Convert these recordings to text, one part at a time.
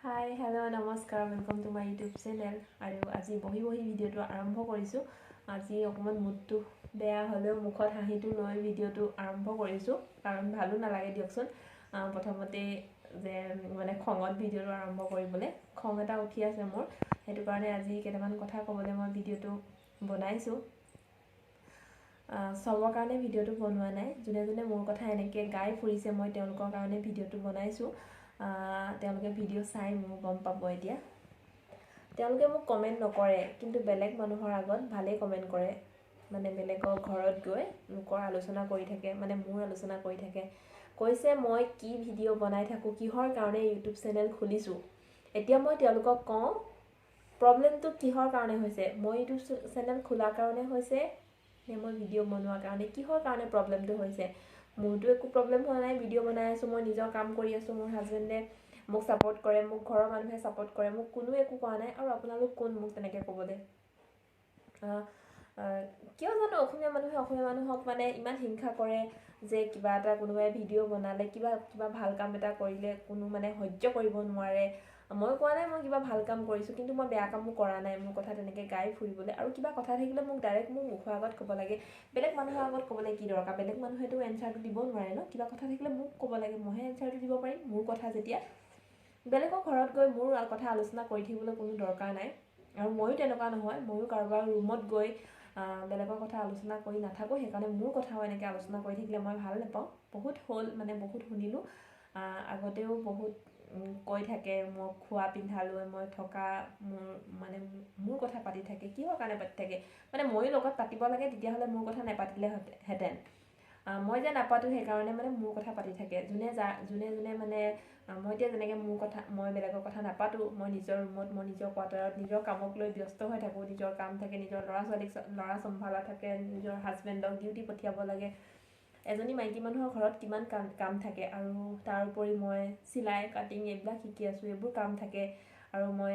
Hi hello' নমস্কাৰ welcome to my YouTube channel আৰু আজি বহি ভিডিঅ'টো আৰম্ভ কৰিছোঁ। আজি অকণমান মুডটো বেয়া হ'লেও মুখত হাঁহিটো লৈ ভিডিঅ'টো আৰম্ভ কৰিছোঁ কাৰণ ভালো নালাগে দিয়কচোন। প্ৰথমতে যে মানে খঙত ভিডিঅ'টো আৰম্ভ কৰিবলৈ খং এটা উঠি আছে মোৰ, সেইটো কাৰণে আজি কেইটামান কথা ক'বলৈ মই ভিডিঅ'টো বনাইছোঁ। চবৰ কাৰণে ভিডিঅ'টো বনোৱা নাই, যোনে যোনে মোৰ কথা এনেকৈ গাই ফুৰিছে মই তেওঁলোকৰ কাৰণে ভিডিঅ'টো বনাইছোঁ। তেওঁলোকে ভিডিঅ' চাই মোৰ গম পাব। এতিয়া তেওঁলোকে মোক কমেণ্ট নকৰে, কিন্তু বেলেগ মানুহৰ আগত ভালেই কমেণ্ট কৰে। মানে বেলেগৰ ঘৰত গৈ লোকৰ আলোচনা কৰি থাকে, মানে মোৰ আলোচনা কৰি থাকে। কৈছে মই কি ভিডিঅ' বনাই থাকোঁ, কিহৰ কাৰণে ইউটিউব চেনেল খুলিছোঁ। এতিয়া মই তেওঁলোকক কওঁ প্ৰব্লেমটো কিহৰ কাৰণে হৈছে, মই ইউটিউব চেনেল খোলাৰ কাৰণে হৈছে নে মই ভিডিঅ' বনোৱাৰ কাৰণে, কিহৰ কাৰণে প্ৰব্লেমটো হৈছে। মোৰতো একো প্ৰব্লেম হোৱা নাই, ভিডিঅ' বনাই আছোঁ, মই নিজৰ কাম কৰি আছোঁ, মোৰ হাজবেণ্ডে মোক ছাপোৰ্ট কৰে, মোক ঘৰৰ মানুহে ছাপোৰ্ট কৰে, মোক কোনো একো কোৱা নাই। আৰু আপোনালোক কোন মোক তেনেকৈ ক'বলৈ। কিয় জানো অসমীয়া মানুহক মানে ইমান হিংসা কৰে যে কিবা এটা কোনোবাই ভিডিঅ' বনালে, কিবা ভাল কাম এটা কৰিলে কোনো মানে সহ্য কৰিব নোৱাৰে। মই কোৱা নাই মই কিবা ভাল কাম কৰিছোঁ, কিন্তু মই বেয়া কামো কৰা নাই মোৰ কথা তেনেকৈ গাই ফুৰিবলৈ। আৰু কিবা কথা থাকিলে মোক ডাইৰেক্ট মোক মুখৰ আগত ক'ব লাগে, বেলেগ মানুহৰ আগত ক'বলৈ কি দৰকাৰ। বেলেগ মানুহেতো এনচাৰটো দিব নোৱাৰে ন, কিবা কথা থাকিলে মোক ক'ব লাগে, মইহে এনচাৰটো দিব পাৰিম মোৰ কথা যেতিয়া। বেলেগৰ ঘৰত গৈ মোৰ কথা আলোচনা কৰি থাকিবলৈ কোনো দৰকাৰ নাই। আৰু ময়ো তেনেকুৱা নহয়, ময়ো কাৰোবাৰ ৰুমত গৈ বেলেগৰ কথা আলোচনা কৰি নাথাকোঁ। সেইকাৰণে মোৰ কথাও এনেকৈ আলোচনা কৰি থাকিলে মই ভাল নাপাওঁ। বহুত হ'ল মানে বহুত শুনিলোঁ, আগতেও বহুত কৈ থাকে মই খোৱা পিন্ধালৈ, মই থকা মোৰ কথা পাতি থাকে। কিহৰ কাৰণে পাতি থাকে, মানে ময়ো লগত পাতিব লাগে, তেতিয়াহ'লে মোৰ কথা নেপাতিলেহেঁতেন। মই যে নাপাতোঁ সেইকাৰণে মানে মোৰ কথা পাতি থাকে। যোনে মানে মই এতিয়া যেনেকৈ মই বেলেগৰ কথা নাপাতোঁ, মই নিজৰ ৰুমত, মই নিজৰ কোৱাৰ্টাৰত নিজৰ কামক লৈ ব্যস্ত হৈ থাকোঁ। নিজৰ কাম থাকে, নিজৰ ল'ৰা চম্ভালা থাকে, নিজৰ হাজবেণ্ডক ডিউটি পঠিয়াব লাগে। এজনী মাইকী মানুহৰ ঘৰত কিমান কাম থাকে। আৰু তাৰ উপৰি মই চিলাই কাটিং এইবিলাক শিকি আছোঁ, এইবোৰ কাম থাকে। আৰু মই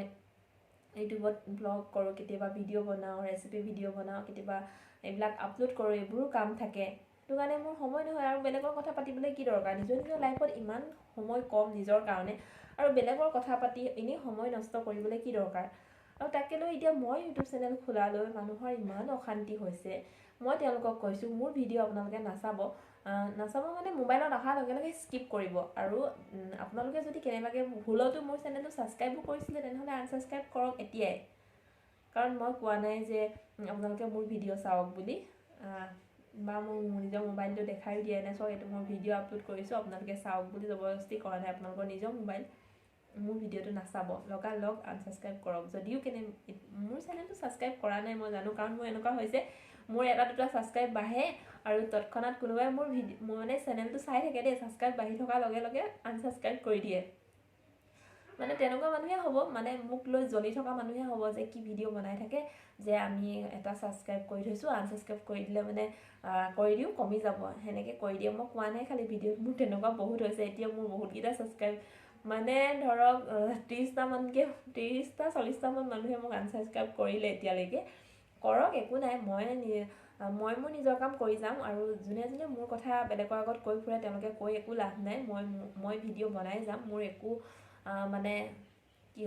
ইউটিউবত ব্লগ কৰোঁ, কেতিয়াবা ভিডিঅ' বনাওঁ, ৰেচিপি ভিডিঅ' বনাওঁ, কেতিয়াবা এইবিলাক আপলোড কৰোঁ, এইবোৰো কাম থাকে। সেইটো কাৰণে মোৰ সময় নহয়। আৰু বেলেগৰ কথা পাতিবলৈ কি দৰকাৰ, নিজৰ লাইফত ইমান সময় কম নিজৰ কাৰণে, আৰু বেলেগৰ কথা পাতি এনেই সময় নষ্ট কৰিবলৈ কি দৰকাৰ। আৰু তাকে লৈ এতিয়া মই ইউটিউব চেনেল খোলালৈ মানুহৰ ইমান অশান্তি হৈছে। মই তেওঁলোকক কৈছোঁ মোৰ ভিডিঅ' আপোনালোকে নাচাব মানে মোবাইলত অহাৰ লগে লগে স্কিপ কৰিব। আৰু আপোনালোকে যদি কেনেবাকৈ ভুলতো মোৰ চেনেলটো ছাবস্ক্ৰাইবো কৰিছিলে, তেনেহ'লে আনছাবস্ক্ৰাইব কৰক এতিয়াই। কাৰণ মই কোৱা নাই যে আপোনালোকে মোৰ ভিডিঅ' চাওক বুলি, বা মোৰ নিজৰ মোবাইলটো দেখাইও দিয়া নাই। এইটো মই ভিডিঅ' আপলোড কৰিছোঁ, আপোনালোকে চাওক বুলি জবৰদস্তি কৰা নাই। আপোনালোকৰ নিজৰ মোবাইল, মোৰ ভিডিঅ'টো নাচাব, লগালগ আনছাবস্ক্ৰাইব কৰক। যদিও মোৰ চেনেলটো ছাবস্ক্ৰাইব কৰা নাই মই জানো, কাৰণ মোৰ এনেকুৱা হৈছে মোৰ এটা দুটা ছাবস্ক্ৰাইব বাঢ়ে আৰু তৎক্ষণাত কোনোবাই মোৰ মানে চেনেলটো চাই থাকে দেই, ছাবস্ক্ৰাইব বাঢ়ি থকাৰ লগে লগে আনছাবস্ক্ৰাইব কৰি দিয়ে। মানে তেনেকুৱা মানুহে হ'ব, মানে মোক লৈ জ্বলি থকা মানুহে হ'ব যে কি ভিডিঅ' বনাই থাকে, যে আমি এটা ছাবস্ক্ৰাইব কৰি থৈছোঁ, আনছাবস্ক্ৰাইব কৰি দিলে মানে কৰি দিওঁ কমি যাব, সেনেকৈ কৰি দিয়ে। মই কোৱা নাই খালি ভিডিঅ'ত, মোৰ তেনেকুৱা বহুত হৈছে। এতিয়া মোৰ বহুতকেইটা ছাবস্ক্ৰাইব, মানে ধৰক 30-40টামান মানুহে মোক আনছাবস্ক্ৰাইব কৰিলে এতিয়ালৈকে। কৰক, একো নাই, মই মোৰ নিজৰ কাম কৰি যাম। আৰু যোনে মোৰ কথা বেলেগৰ আগত কৈ ফুৰে তেওঁলোকে কৈ একো লাভ নাই। মই ভিডিঅ' বনাই যাম, মোৰ একো মানে কি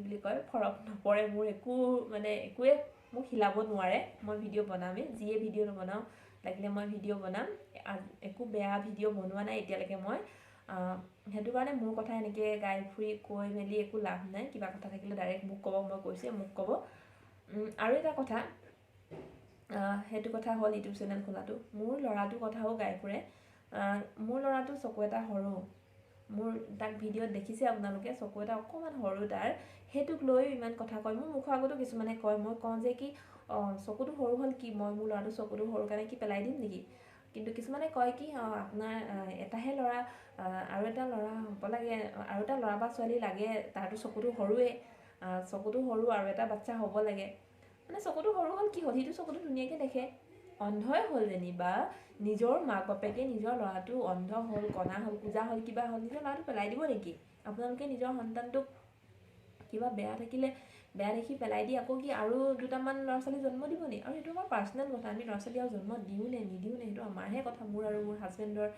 বুলি কয় ফৰক নপৰে। মোৰ একোৱে মোক হিলাব নোৱাৰে। মই ভিডিঅ' বনামেই, যিয়ে ভিডিঅ' নবনাওঁ লাগিলে মই ভিডিঅ' বনাম। একো বেয়া ভিডিঅ' বনোৱা নাই এতিয়ালৈকে মই। সেইটো কাৰণে মোৰ কথা এনেকৈ গাই ফুৰি কৈ মেলি একো লাভ নাই। কিবা কথা থাকিলে ডাইৰেক্ট মোক ক'ব, মই কৈছোঁৱে মোক ক'ব। আৰু এটা কথা, সেইটো কথা হ'ল ইউটিউব চেনেল খোলাটো। মোৰ ল'ৰাটোৰ কথাও গাই ফুৰে। মোৰ ল'ৰাটো চকু এটা সৰু, তাক ভিডিঅ'ত দেখিছে আপোনালোকে, চকু এটা অকণমান সৰু তাৰ, সেইটোক লৈও ইমান কথা কয়। মোৰ মুখৰ আগতো কিছুমানে কয়, মই কওঁ যে কি চকুটো সৰু হ'ল কি, মই মোৰ ল'ৰাটোৰ চকুটো সৰু কাৰণে কি পেলাই দিম নেকি। কিন্তু কিছুমানে কয় কি আপোনাৰ এটাহে ল'ৰা, আৰু এটা ল'ৰা হ'ব লাগে, আৰু এটা ল'ৰা বা ছোৱালী লাগে, তাৰতো চকুটো সৰুৱে, চকুটো সৰু আৰু এটা বাচ্ছা হ'ব লাগে। মানে চকুটো সৰু হ'ল কি হ'ল, সিটো চকুটো ধুনীয়াকৈ দেখে, অন্ধই হ'ল যেনিবা। নিজৰ মাক বাপেকে নিজৰ ল'ৰাটো অন্ধ হ'ল, কণা হ'ল, পূজা হ'ল, কিবা হ'ল, নিজৰ ল'ৰাটো পেলাই দিব নেকি। আপোনালোকে নিজৰ সন্তানটোক কিবা বেয়া থাকিলে বেয়া দেখি পেলাই দি আকৌ কি আৰু দুটামান ল'ৰা ছোৱালী জন্ম দিব নি। আৰু সেইটো আমাৰ পাৰ্চনেল কথা, আমি ল'ৰা ছোৱালী আৰু জন্ম দিওঁ নে নিদিওঁ নে সেইটো আমাৰহে কথা। মোৰ আৰু মোৰ হাজবেণ্ডৰ,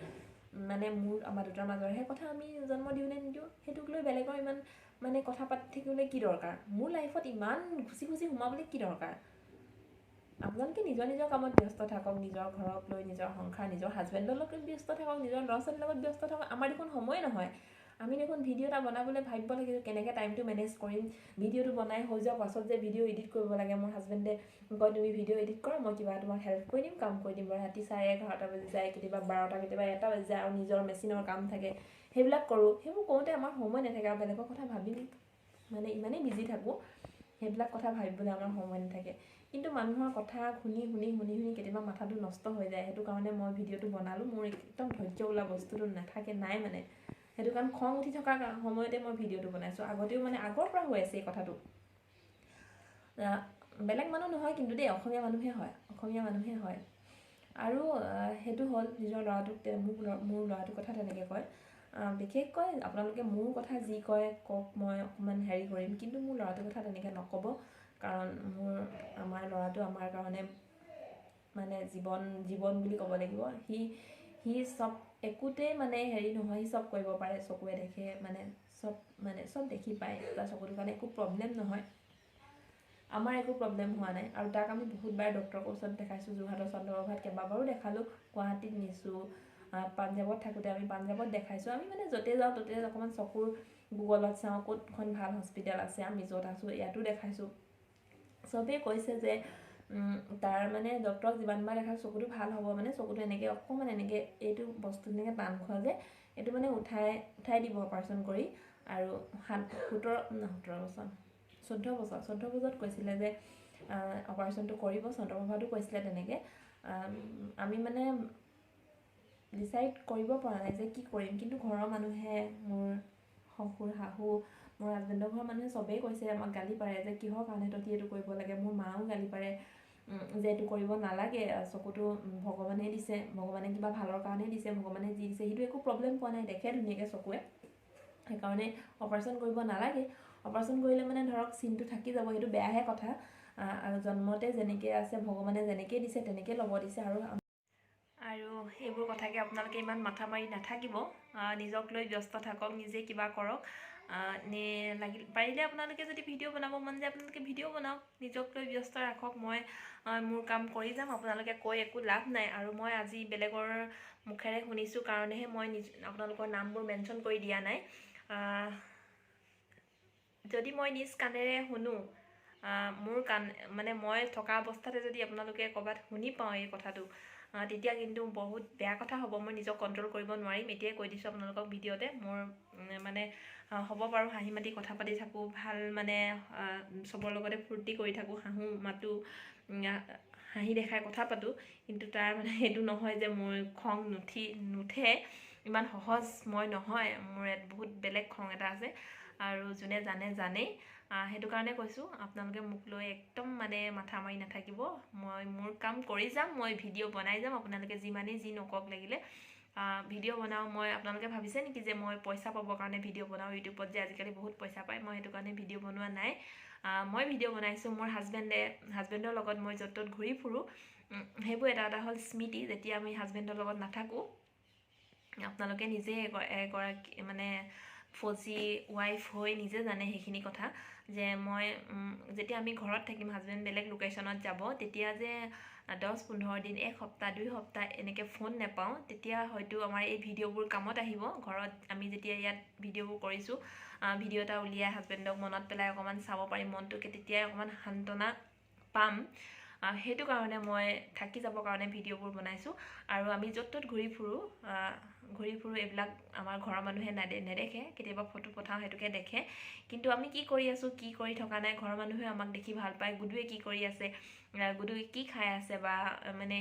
মানে আমাৰ দুটাৰ মাজৰহে কথা। আমি জন্ম দিওঁ নে নিদিওঁ সেইটোক লৈ বেলেগৰ ইমান মানে কথা পাতি থাকিবলৈ কি দৰকাৰ মোৰ লাইফত ইমান ঘুচি ঘুচি সোমাবলৈ কি দৰকাৰ আপোনালোকে নিজৰ নিজৰ কামত ব্যস্ত থাকক নিজৰ ঘৰক লৈ নিজৰ সংসাৰ নিজৰ হাজবেণ্ডৰ লগত ব্যস্ত থাকক নিজৰ ল'ৰা ছোৱালীৰ লগত ব্যস্ত থাকক আমাৰ দেখোন সময় নহয় আমি দেখোন ভিডিঅ' এটা বনাবলৈ ভাবিব লাগে কেনেকৈ টাইমটো মেনেজ কৰিম ভিডিঅ'টো বনাই হৈ যোৱাৰ পাছত যে ভিডিঅ' এডিট কৰিব লাগে মোৰ হাজবেণ্ডে কয় তুমি ভিডিঅ' এডিট কৰা মই কিবা তোমাক হেল্প কৰি দিম কাম কৰি দিম ৰাতি 11:30 বাজি যায় কেতিয়াবা 12টা কেতিয়াবা 1টা বাজি যায় আৰু নিজৰ মেচিনৰ কাম থাকে সেইবিলাক কৰোঁ সেইবোৰ কৰোঁতে আমাৰ সময় নাথাকে আৰু বেলেগৰ কথা ভাবি মানে ইমানেই বিজি থাকোঁ সেইবিলাক কথা ভাবিবলৈ আমাৰ সময় নাথাকে কিন্তু মানুহৰ কথা শুনি কেতিয়াবা মাথাটো নষ্ট হৈ যায় সেইটো কাৰণে মই ভিডিঅ'টো বনালোঁ মোৰ একদম ধৈৰ্য বোলা বস্তুটো নাই মানে সেইটো কাৰণ খং উঠি থকা সময়তে মই ভিডিঅ'টো বনাইছোঁ আগতেও মানে আগৰ পৰা হৈ আছে এই কথাটো বেলেগ মানুহ নহয় কিন্তু দেই অসমীয়া মানুহে হয় আৰু সেইটো হ'ল নিজৰ ল'ৰাটোক মোৰ ল'ৰাটোৰ কথা তেনেকৈ কয় বিশেষকৈ আপোনালোকে মোৰ কথা যি কয় কওক মই অকণমান হেৰি কৰিম কিন্তু মোৰ ল'ৰাটোৰ কথা তেনেকৈ নক'ব কাৰণ আমাৰ ল'ৰাটো আমাৰ কাৰণে মানে জীৱন বুলি ক'ব লাগিব সি চব একোতে মানে হেৰি নহয় সি চব কৰিব পাৰে চকুৱে দেখে মানে চব দেখি পায় তাৰ চকুটোৰ কাৰণে একো প্ৰব্লেম নহয় আমাৰ একো প্ৰব্লেম হোৱা নাই আৰু তাক আমি বহুতবাৰ ডক্টৰৰ ওচৰত দেখাইছোঁ যোৰহাটৰ চন্দ্ৰপ্ৰভাত কেইবাবাৰো দেখালোঁ গুৱাহাটীত নিছোঁ পাঞ্জাৱত থাকোঁতে আমি পাঞ্জাৱত দেখাইছোঁ আমি মানে য'তে যাওঁ ত'তে অকণমান চকুৰ গুগলত চাওঁ ক'তখন ভাল হস্পিটেল আছে আমি য'ত আছোঁ ইয়াতো দেখাইছোঁ চবেই কৈছে যে তাৰ মানে ডক্টৰক যিমানবাৰ দেখাইছোঁ চকুটো ভাল হ'ব মানে চকুটো এনেকৈ অকণমান এনেকৈ এইটো বস্তু এনেকৈ টান খোৱা যে এইটো মানে উঠাই দিব অপাৰেশ্যন কৰি আৰু 14 বছৰত কৈছিলে যে অপাৰেশ্যনটো কৰিব চন্দ্ৰপ্ৰভাতো কৈছিলে তেনেকৈ আমি মানে ডিচাইড কৰিব পৰা নাই যে কি কৰিম কিন্তু ঘৰৰ মানুহে মোৰ শহুৰ শাহু মোৰ হাজবেণ্ডৰ ঘৰৰ মানুহে চবেই কৈছে আমাক গালি পাৰে যে কিহৰ কাৰণে তহঁতি এইটো কৰিব লাগে মোৰ মাও গালি পাৰে যে এইটো কৰিব নালাগে চকুটো ভগৱানে দিছে ভগৱানে কিবা ভালৰ কাৰণে দিছে ভগৱানে যি দিছে সেইটো একো প্ৰব্লেম পোৱা নাই দেখে ধুনীয়াকৈ চকুৱে সেইকাৰণে অপাৰেশ্যন কৰিব নালাগে অপাৰেশ্যন কৰিলে মানে ধৰক চিনটো থাকি যাব সেইটো বেয়াহে কথা আৰু জন্মতে যেনেকৈ আছে ভগৱানে যেনেকৈ দিছে তেনেকৈ ল'ব দিছে আৰু সেইবোৰ কথাকে আপোনালোকে ইমান মাথা মাৰি নাথাকিব নিজক লৈ ব্যস্ত থাকক নিজে কিবা কৰক পাৰিলে আপোনালোকে যদি ভিডিঅ' বনাব মন যায় আপোনালোকে ভিডিঅ' বনাওক নিজক লৈ ব্যস্ত ৰাখক মই মোৰ কাম কৰি যাম আপোনালোকে কৈ একো লাভ নাই আৰু মই আজি বেলেগৰ মুখেৰে শুনিছোঁ কাৰণেহে মই আপোনালোকৰ নামবোৰ মেনশ্যন কৰি দিয়া নাই যদি মই নিজ কাণেৰে শুনো মোৰ কাণ মানে মই থকা অৱস্থাতে যদি আপোনালোকে ক'ৰবাত শুনি পাওঁ এই কথাটো তেতিয়া কিন্তু বহুত বেয়া কথা হ'ব মই নিজক কণ্ট্ৰল কৰিব নোৱাৰিম এতিয়াই কৈ দিছোঁ আপোনালোকক ভিডিঅ'তে মোৰ মানে হ'ব বাৰু হাঁহি মাতি কথা পাতি থাকোঁ ভাল মানে চবৰ লগতে ফূৰ্তি কৰি থাকোঁ হাঁহো মাতোঁ হাঁহি দেখাই কথা পাতোঁ কিন্তু তাৰ মানে সেইটো নহয় যে মোৰ খং নুঠে ইমান সহজ মই নহয় মোৰ বহুত বেলেগ খং এটা আছে আৰু যোনে জানেই সেইটো কাৰণে কৈছোঁ আপোনালোকে মোক লৈ একদম মানে মাথা মাৰি নাথাকিব মই মোৰ কাম কৰি যাম মই ভিডিঅ' বনাই যাম আপোনালোকে যিমানেই যি নকওক লাগিলে ভিডিঅ' বনাওঁ মই আপোনালোকে ভাবিছে নেকি যে মই পইচা পাবৰ কাৰণে ভিডিঅ' বনাওঁ ইউটিউবত যে আজিকালি বহুত পইচা পায় মই সেইটো কাৰণে ভিডিঅ' বনোৱা নাই মই ভিডিঅ' বনাইছোঁ মোৰ হাজবেণ্ডৰ লগত মই য'ত ত'ত ঘূৰি ফুৰোঁ সেইবোৰ এটা হ'ল স্মৃতি যেতিয়া আমি হাজবেণ্ডৰ লগত নাথাকোঁ আপোনালোকে নিজে এগৰাকী মানে ফজি ৱাইফ হৈ নিজে জানে সেইখিনি কথা যে মই যেতিয়া আমি ঘৰত থাকিম হাজবেণ্ড বেলেগ লোকেশ্যনত যাব তেতিয়া যে 10-15 দিন এসপ্তাহ 2 সপ্তাহ এনেকৈ ফোন নাপাওঁ তেতিয়া হয়তো আমাৰ এই ভিডিঅ'বোৰ কামত আহিব ঘৰত আমি যেতিয়া ইয়াত ভিডিঅ'বোৰ কৰিছোঁ ভিডিঅ' এটা উলিয়াই হাজবেণ্ডক মনত পেলাই অকণমান চাব পাৰিম মনটোকে তেতিয়াই অকণমান সান্তনা পাম সেইটো কাৰণে মই থাকি যাবৰ কাৰণে ভিডিঅ'বোৰ বনাইছোঁ আৰু আমি য'ত ত'ত ঘূৰি ফুৰোঁ এইবিলাক আমাৰ ঘৰৰ মানুহে নেদেখে কেতিয়াবা ফটো পঠাওঁ সেইটোকে দেখে কিন্তু আমি কি কৰি আছোঁ কি কৰি থকা নাই ঘৰৰ মানুহে আমাক দেখি ভাল পায় গুডুৱে কি কৰি আছে গুডুৱে কি খাই আছে বা মানে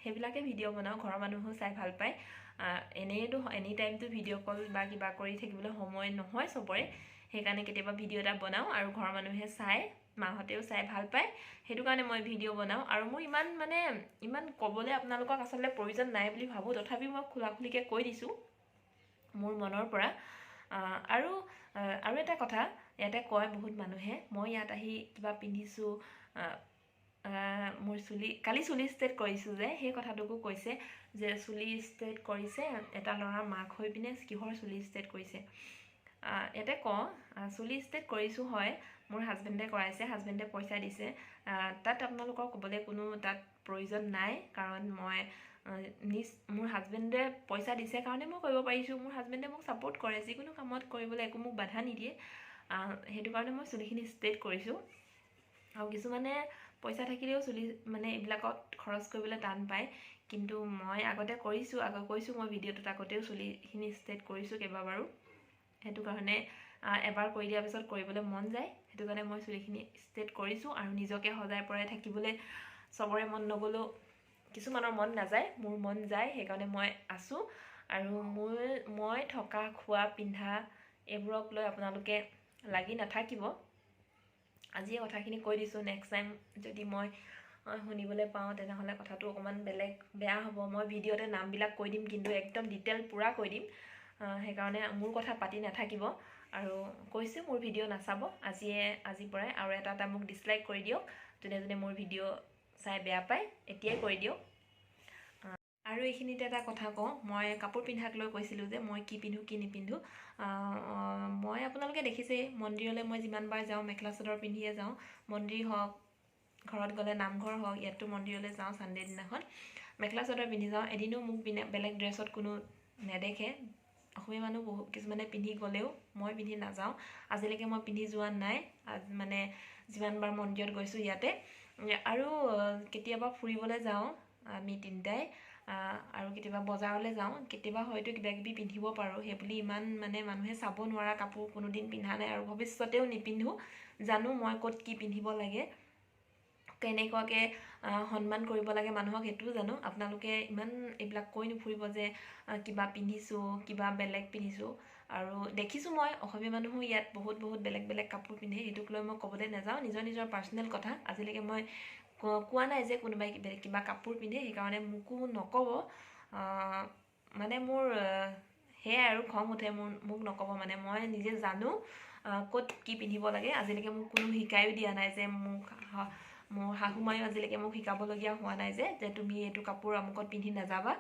সেইবিলাকে ভিডিঅ' বনাওঁ ঘৰৰ মানুহেও চাই ভাল পায় এনেইতো এনি টাইমটো ভিডিঅ' কল বা কিবা কৰি থাকিবলৈ সময় নহয় চবৰে সেইকাৰণে কেতিয়াবা ভিডিঅ' এটা বনাওঁ আৰু ঘৰৰ মানুহে চাই মাহঁতেও চাই ভাল পায় সেইটো কাৰণে মই ভিডিঅ' বনাওঁ আৰু মোৰ ইমান ক'বলৈ আপোনালোকক আচলতে প্ৰয়োজন নাই বুলি ভাবোঁ তথাপিও মই খোলাখুলিকৈ কৈ দিছোঁ মোৰ মনৰ পৰা আৰু এটা কথা ইয়াতে কয় বহুত মানুহে মই ইয়াত আহি কিবা পিন্ধিছোঁ মোৰ কালি চুলি ষ্ট্ৰেট কৰিছোঁ যে সেই কথাটোকো কৈছে যে চুলি ষ্ট্ৰেট কৰিছে এটা ল'ৰাৰ মাক হৈ পিনে কিহৰ চুলি ষ্ট্ৰেট কৰিছে ইয়াতে কওঁ চুলি ষ্ট্ৰেট কৰিছোঁ হয়, মোৰ হাজবেণ্ডে কৰাইছে, হাজবেণ্ডে পইচা দিছে। তাত আপোনালোকৰ ক'বলৈ কোনো তাত প্ৰয়োজন নাই, কাৰণ মই মোৰ হাজবেণ্ডে পইচা দিছে কাৰণে মই কৰিব পাৰিছোঁ। মোৰ হাজবেণ্ডে মোক ছাপোৰ্ট কৰে, যিকোনো কামত কৰিবলৈ একো মোক বাধা নিদিয়ে। সেইটো কাৰণে মই চুলিখিনি ষ্ট্ৰেট কৰিছোঁ। আৰু কিছুমানে পইচা থাকিলেও চুলি মানে এইবিলাকত খৰচ কৰিবলৈ টান পায়, কিন্তু মই আগতে কৈছোঁ মই ভিডিঅ'টোত আগতেও চুলিখিনি ষ্ট্ৰেট কৰিছোঁ কেইবাবাৰো। সেইটো কাৰণে এবাৰ কৰি দিয়াৰ পিছত কৰিবলৈ মন যায়, সেইটো কাৰণে মই চুলিখিনি ষ্ট্ৰেট কৰিছোঁ। আৰু নিজকে সজাই পৰাই থাকিবলৈ চবৰে মন নগ'লেও কিছুমানৰ মন নাযায়, মোৰ মন যায়, সেইকাৰণে মই আছোঁ। আৰু মই থকা খোৱা পিন্ধা এইবোৰক লৈ আপোনালোকে লাগি নাথাকিব। আজিয়ে কথাখিনি কৈ দিছোঁ, নেক্সট টাইম যদি মই শুনিবলৈ পাওঁ তেনেহ'লে কথাটো অকণমান বেয়া হ'ব। মই ভিডিঅ'তে নামবিলাক কৈ দিম, কিন্তু একদম ডিটেইল পূৰা কৈ দিম। সেইকাৰণে মোৰ কথা পাতি নাথাকিব। আৰু কৈছোঁ মোৰ ভিডিঅ' নাচাব আজিৰ পৰাই। আৰু এটা মোক ডিছলাইক কৰি দিয়ক, যোনে মোৰ ভিডিঅ' চাই বেয়া পায়, এতিয়াই কৰি দিয়ক। আৰু এইখিনিতে এটা কথা কওঁ, মই কাপোৰ পিন্ধাক লৈ কৈছিলোঁ যে মই কি পিন্ধোঁ কি নিপিন্ধোঁ। মই আপোনালোকে দেখিছেই, মন্দিৰলৈ মই যিমানবাৰ যাওঁ মেখেলা চাদৰ পিন্ধিয়ে যাওঁ। মন্দিৰ হওক, ঘৰত গ'লে নামঘৰ হওক, ইয়াততো মন্দিৰলৈ যাওঁ ছানডে দিনাখন, মেখেলা চাদৰ পিন্ধি যাওঁ। এদিনো মোক বেলেগ ড্ৰেছত কোনো নেদেখে। অসমীয়া মানুহ কিছুমানে পিন্ধি গ'লেও মই পিন্ধি নাযাওঁ। আজিলৈকে মই পিন্ধি যোৱা নাই, মানে যিমানবাৰ মন্দিৰত গৈছোঁ ইয়াতে। আৰু কেতিয়াবা ফুৰিবলৈ যাওঁ আমি তিনিটাই, আৰু কেতিয়াবা বজাৰলৈ যাওঁ, কেতিয়াবা হয়তো কিবা কিবি পিন্ধিব পাৰোঁ। সেইবুলি ইমান মানে মানুহে চাব নোৱাৰা কাপোৰ কোনোদিন পিন্ধা নাই, আৰু ভৱিষ্যতেও নিপিন্ধোঁ। জানো মই ক'ত কি পিন্ধিব লাগে, কেনেকুৱাকৈ সন্মান কৰিব লাগে মানুহক, সেইটোও জানো। আপোনালোকে ইমান এইবিলাক কৈ নুফুৰিব যে কিবা পিন্ধিছোঁ, কিবা বেলেগ পিন্ধিছোঁ। আৰু দেখিছোঁ মই অসমীয়া মানুহো ইয়াত বহুত বেলেগ কাপোৰ পিন্ধে, সেইটোক লৈ মই ক'বলৈ নাযাওঁ, নিজৰ পাৰ্চনেল কথা। আজিলৈকে মই কোৱা নাই যে কোনোবাই কিবা কাপোৰ পিন্ধে, সেইকাৰণে মোকো নক'ব। মানে মোৰ সেয়াই আৰু খং উঠে, মোক নক'ব। মানে মই নিজে জানো ক'ত কি পিন্ধিব লাগে। আজিলৈকে মোক কোনো শিকায়ো দিয়া নাই, যে মোৰ শাহু মায়েও আজিলৈকে মোক শিকাবলগীয়া হোৱা নাই যে তুমি এইটো কাপোৰ আমুকত পিন্ধি নাযাবা।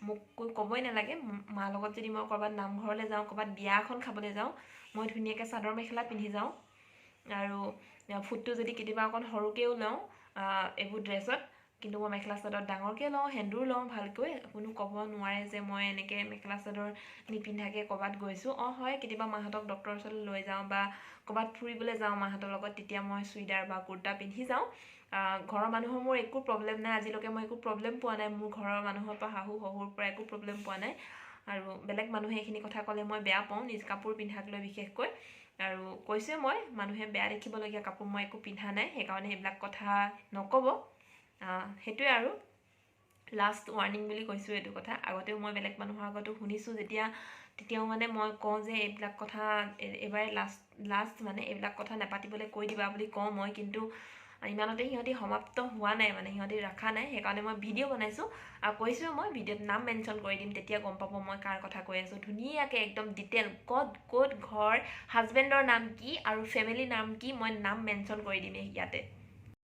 মোক ক'বই নালাগে। মাৰ লগত যদি মই ক'ৰবাত নামঘৰলৈ যাওঁ, ক'ৰবাত বিয়া এখন খাবলৈ যাওঁ, মই ধুনীয়াকৈ চাদৰ মেখেলা পিন্ধি যাওঁ। আৰু ফুটটো যদি কেতিয়াবা অকণ সৰুকৈও লওঁ এইবোৰ ড্ৰেছত, কিন্তু মই মেখেলা চাদৰ ডাঙৰকৈ লওঁ, সেন্দুৰ লওঁ ভালকৈ। কোনো ক'ব নোৱাৰে যে মই এনেকৈ মেখেলা চাদৰ নিপিন্ধাকৈ ক'ৰবাত গৈছোঁ। হয়, কেতিয়াবা মাহঁতক ডক্টৰৰ ওচৰলৈ লৈ যাওঁ বা ক'ৰবাত ফুৰিবলৈ যাওঁ মাহঁতৰ লগত, তেতিয়া মই চুইদাৰ বা কুৰ্তা পিন্ধি যাওঁ। ঘৰৰ মানুহৰ মোৰ একো প্ৰব্লেম নাই, আজিলৈকে মই একো প্ৰব্লেম পোৱা নাই। মোৰ ঘৰৰ মানুহৰ পৰা, শাহু শহুৰ পৰা একো প্ৰব্লেম পোৱা নাই। আৰু বেলেগ মানুহে এইখিনি কথা ক'লে মই বেয়া পাওঁ, নিজ কাপোৰ পিন্ধাক লৈ বিশেষকৈ। আৰু কৈছোৱে মই, মানুহে বেয়া দেখিবলগীয়া কাপোৰ মই একো পিন্ধা নাই, সেইকাৰণে সেইবিলাক কথা নক'ব। সেইটোৱে আৰু লাষ্ট ৱাৰ্ণিং বুলি কৈছোঁ এইটো কথা। আগতেও মই বেলেগ মানুহৰ আগতো শুনিছোঁ তেতিয়াও মানে মই কওঁ যে এইবিলাক কথা এবাৰে লাষ্ট মানে এইবিলাক কথা নেপাতিবলৈ কৈ দিবা বুলি কওঁ মই, কিন্তু ইমানতে সিহঁতি সমাপ্ত হোৱা নাই, মানে সিহঁতি ৰখা নাই। সেইকাৰণে মই ভিডিঅ' বনাইছোঁ, আৰু কৈছোঁ মই ভিডিঅ'ত নাম মেনশ্যন কৰি দিম, তেতিয়া গম পাব মই কাৰ কথা কৈ আছোঁ। ধুনীয়াকৈ একদম ডিটেইল ক'ত ঘৰ, হাজবেণ্ডৰ নাম কি আৰু ফেমিলিৰ নাম কি, মই নাম মেনশ্যন কৰি দিম ইয়াতে।